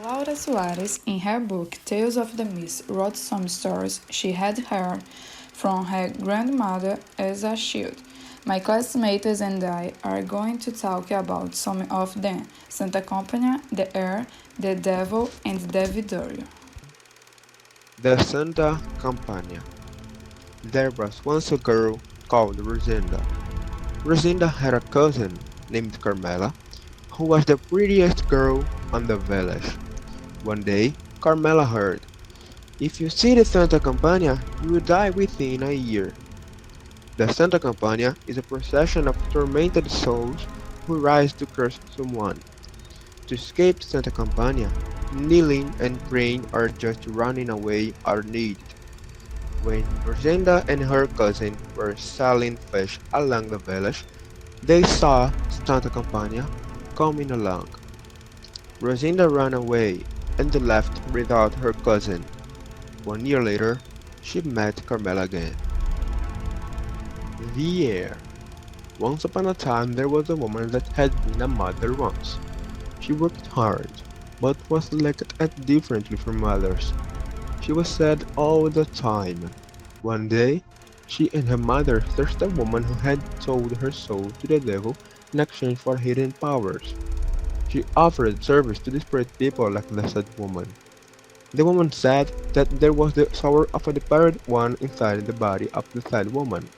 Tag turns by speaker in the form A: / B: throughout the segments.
A: Laura Suárez, in her book Tales of the Mist, wrote some stories she had heard from her grandmother as a child. My classmates and I are going to talk about some of them: Santa Compagnia, the Air, the Devil, and the Vidorio.
B: The Santa Campania. There was once a girl called Rosinda. Rosinda had a cousin named Carmela, who was the prettiest girl on the village. One day, Carmela heard, "If you see the Santa Campania, you will die within a year." The Santa Campania is a procession of tormented souls who rise to curse someone. To escape Santa Campania, kneeling and praying or just running away are needed. When Rosenda and her cousin were selling fish along the village, they saw Santa Campania coming along. Rosenda ran away and left without her cousin. 1 year later, she met Carmela again. Vieira. Once upon a time there was a woman that had been a mother once. She worked hard, but was looked at differently from others. She was sad all the time. One day, she and her mother searched a woman who had sold her soul to the devil in exchange for hidden powers. She offered service to desperate people like the sad woman. The woman said that there was the soul of a departed one inside the body of the sad woman.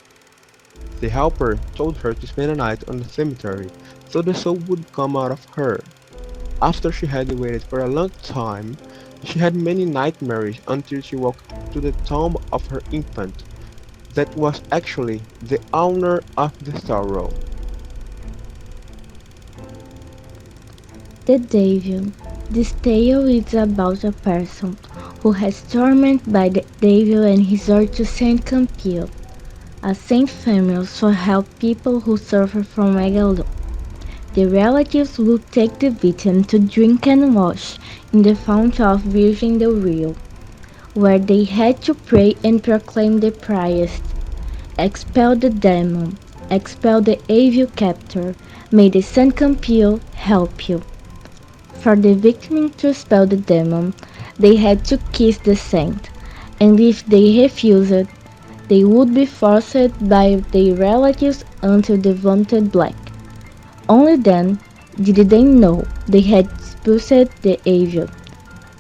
B: The helper told her to spend a night on the cemetery so the soul would come out of her. After she had waited for a long time, she had many nightmares until she woke to the tomb of her infant, that was actually the owner of the sorrow.
C: The Devil. This tale is about a person who has tormented by the devil and resort to Saint Campio, a saint famous for help people who suffer from megalo. The relatives would take the victim to drink and wash in the fount of Virgin del Rio, where they had to pray and proclaim the prayers. Expel the demon, expel the evil captor, may the San Campio help you. For the victim to expel the demon, they had to kiss the saint, and if they refused, they would be forced by their relatives until they vomited black. Only then did they know they had expulsed the evil.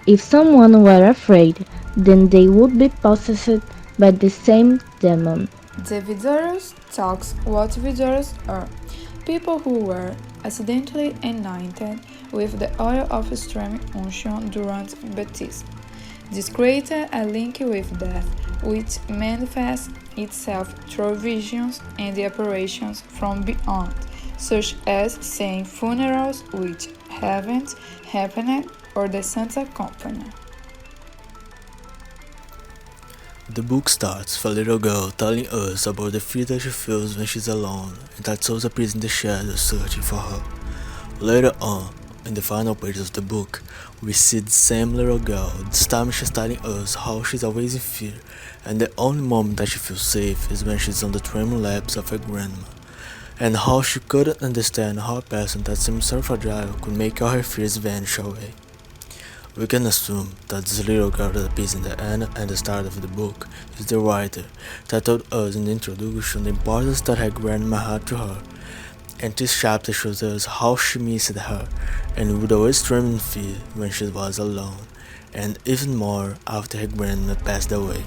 C: If someone were afraid, then they would be possessed by the same demon.
A: The Vidorios talks what Vidorios are: people who were accidentally anointed with the oil of extreme unction during baptism. This created a link with death, which manifests itself through visions and the apparitions from beyond, such as seeing funerals which haven't happened or the Santa Company.
D: The book starts with a little girl telling us about the fear that she feels when she's alone and that souls appear in the shadows searching for her. Later on, in the final pages of the book, we see the same little girl. This time she's telling us how she's always in fear, and the only moment that she feels safe is when she's on the trembling laps of her grandma, and how she couldn't understand how a person that seems so fragile could make all her fears vanish away. We can assume that this little girl that appears in the end and the start of the book is the writer that told us in the introduction the importance that her grandma had to her, and this chapter shows us how she missed her and would always tremble in fear when she was alone, and even more after her grandma passed away.